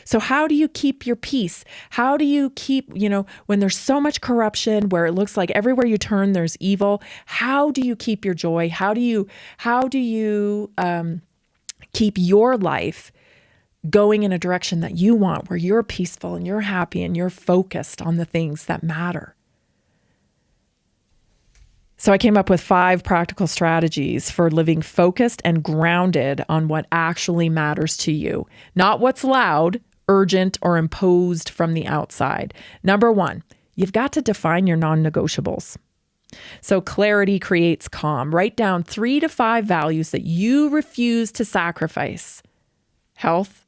So how do you keep your peace? How do you keep, when there's so much corruption, where it looks like everywhere you turn, there's evil, how do you keep your joy? How do you keep your life going in a direction that you want, where you're peaceful and you're happy and you're focused on the things that matter? So I came up with 5 practical strategies for living focused and grounded on what actually matters to you, not what's loud, urgent, or imposed from the outside. Number 1, you've got to define your non-negotiables. So clarity creates calm. Write down 3 to 5 values that you refuse to sacrifice. Health,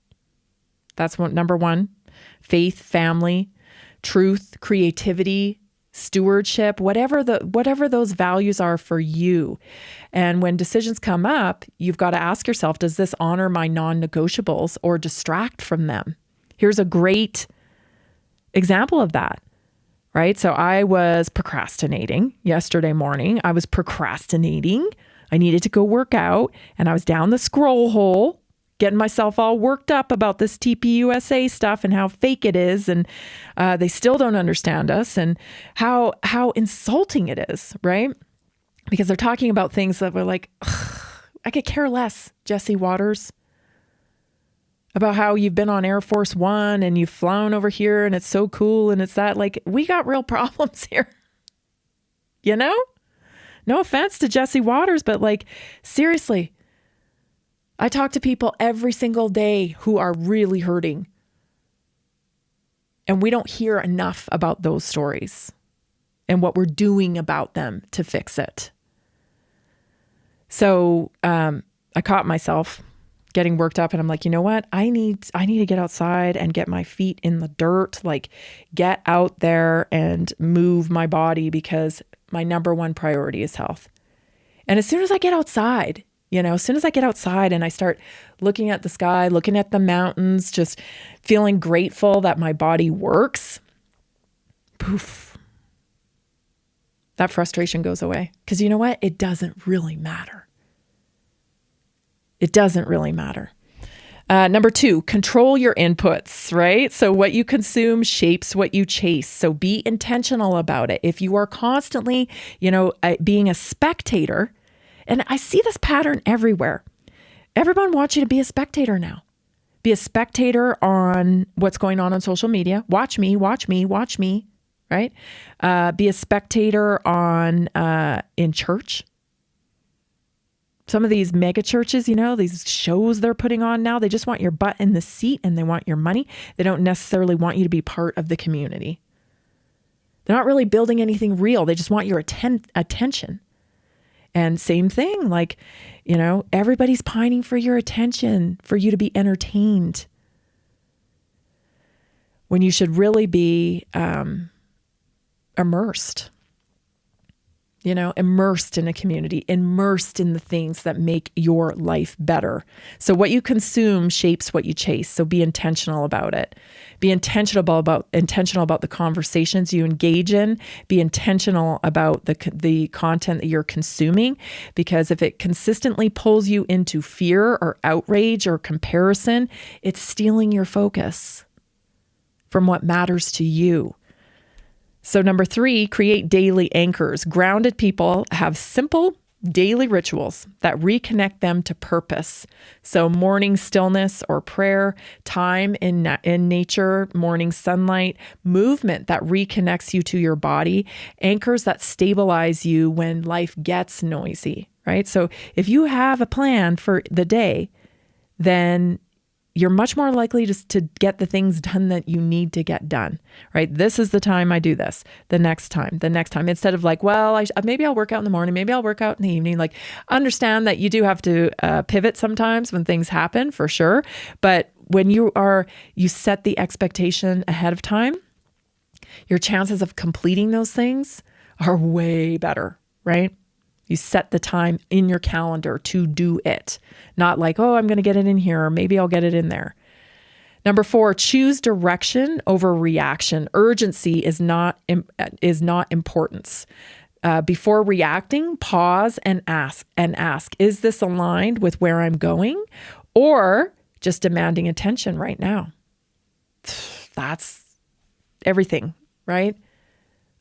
that's number 1. Faith, family, truth, creativity, stewardship, whatever those values are for you. And when decisions come up, you've got to ask yourself, does this honor my non-negotiables or distract from them? Here's a great example of that, right? So I was procrastinating yesterday morning. I needed to go work out, and I was down the scroll hole getting myself all worked up about this TPUSA stuff and how fake it is, and they still don't understand us, and how insulting it is, right? Because they're talking about things that we're like, I could care less, Jesse Waters, about how you've been on Air Force One and you've flown over here and it's so cool and it's that. Like, we got real problems here, No offense to Jesse Waters, but like, seriously, I talk to people every single day who are really hurting. And we don't hear enough about those stories and what we're doing about them to fix it. So I caught myself getting worked up, and I'm like, you know what? I need to get outside and get my feet in the dirt, like get out there and move my body, because my number 1 priority is health. And as soon as I get outside, and I start looking at the sky, looking at the mountains, just feeling grateful that my body works, poof, that frustration goes away. Because you know what? It doesn't really matter. It doesn't really matter. Number 2, control your inputs, right? So what you consume shapes what you chase. So be intentional about it. If you are constantly, being a spectator, and I see this pattern everywhere. Everyone wants you to be a spectator now. Be a spectator on what's going on social media. Watch me, right? Be a spectator in church. Some of these mega churches, these shows they're putting on now, they just want your butt in the seat and they want your money. They don't necessarily want you to be part of the community. They're not really building anything real. They just want your attention. And same thing, like, everybody's pining for your attention, for you to be entertained, when you should really be immersed in a community, immersed in the things that make your life better. So what you consume shapes what you chase. So be intentional about it. Be intentional about the conversations you engage in. Be intentional about the content that you're consuming, because if it consistently pulls you into fear or outrage or comparison, it's stealing your focus from what matters to you. So number 3, create daily anchors. Grounded people have simple daily rituals that reconnect them to purpose. So morning stillness or prayer, time in nature, morning sunlight, movement that reconnects you to your body, anchors that stabilize you when life gets noisy, right? So if you have a plan for the day, then you're much more likely to get the things done that you need to get done, right? This is the time I do this, the next time, instead of like, well, maybe I'll work out in the morning, maybe I'll work out in the evening. Like, understand that you do have to pivot sometimes when things happen, for sure. But when you set the expectation ahead of time, your chances of completing those things are way better, right? You set the time in your calendar to do it. Not like, oh, I'm going to get it in here, or maybe I'll get it in there. Number 4, choose direction over reaction. Urgency is not importance. Before reacting, pause and ask, is this aligned with where I'm going, or just demanding attention right now? that's everything, right?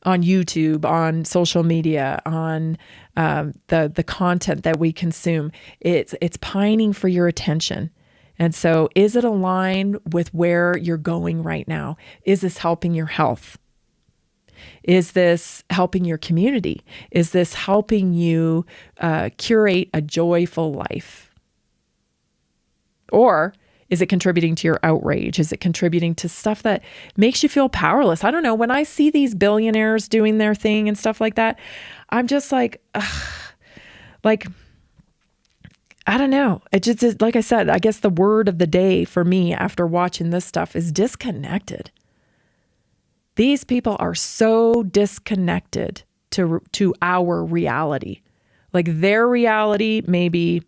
On YouTube, on social media, on the content that we consume. It's pining for your attention. And so is it aligned with where you're going right now? Is this helping your health? Is this helping your community? Is this helping you curate a joyful life? Or is it contributing to your outrage? Is it contributing to stuff that makes you feel powerless? I don't know. When I see these billionaires doing their thing and stuff like that, I'm just like, ugh, like, I don't know. It just, like I said, I guess the word of the day for me after watching this stuff is disconnected. These people are so disconnected to our reality. Like their reality, maybe,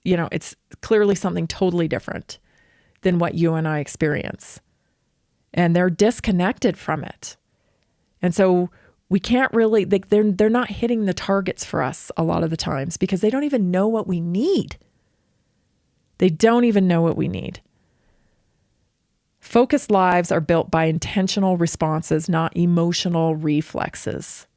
it's clearly something totally different than what you and I experience. And they're disconnected from it. And so we can't really, they're not hitting the targets for us a lot of the times because they don't even know what we need. They don't even know what we need. Focused lives are built by intentional responses, not emotional reflexes.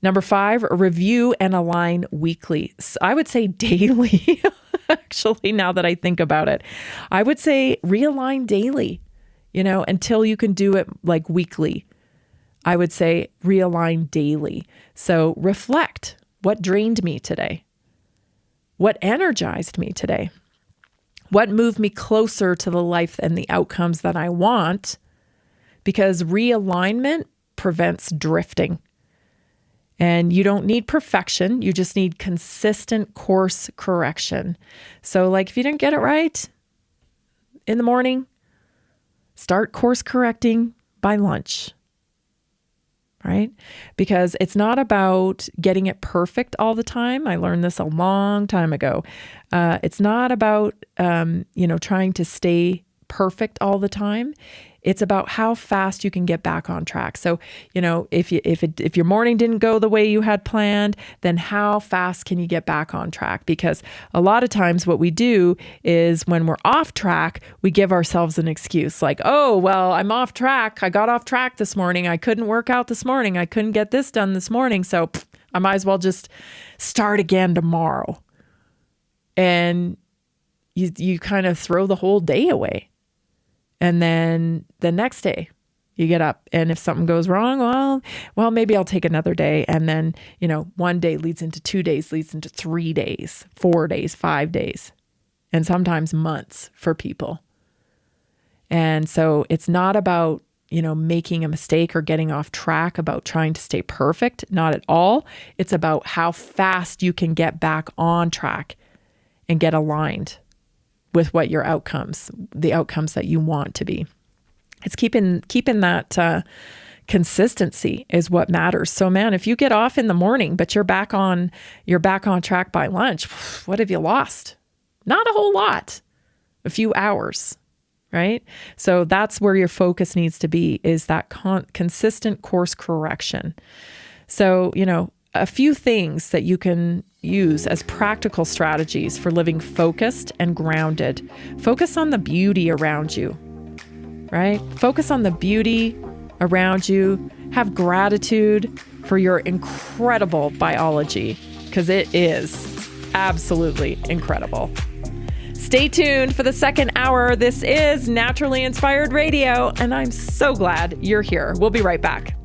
Number 5, review and align weekly. I would say daily, actually, now that I think about it. I would say realign daily, until you can do it like weekly. I would say realign daily. So reflect. What drained me today? What energized me today? What moved me closer to the life and the outcomes that I want? Because realignment prevents drifting. And you don't need perfection. You just need consistent course correction. So like if you didn't get it right in the morning, start course correcting by lunch, right? Because it's not about getting it perfect all the time. I learned this a long time ago. It's not about, trying to stay perfect all the time. It's about how fast you can get back on track. So, if your morning didn't go the way you had planned, then how fast can you get back on track? Because a lot of times what we do is when we're off track, we give ourselves an excuse like, oh, well, I'm off track. I got off track this morning. I couldn't work out this morning. I couldn't get this done this morning. So I might as well just start again tomorrow. And you kind of throw the whole day away. And then the next day you get up and if something goes wrong, well, maybe I'll take another day. And then, one day leads into 2 days, leads into 3 days, 4 days, 5 days, and sometimes months for people. And so it's not about, making a mistake or getting off track, about trying to stay perfect. Not at all. It's about how fast you can get back on track and get aligned with what your outcomes, the outcomes that you want to be. It's keeping that consistency is what matters. So man, if you get off in the morning, but you're back on track by lunch, what have you lost? Not a whole lot, a few hours, right? So that's where your focus needs to be, is that consistent course correction. So, a few things that you can use as practical strategies for living focused and grounded. Focus on the beauty around you, right? Focus on the beauty around you. Have gratitude for your incredible biology, because it is absolutely incredible. Stay tuned for the second hour. This is Naturally Inspired Radio, and I'm so glad you're here. We'll be right back.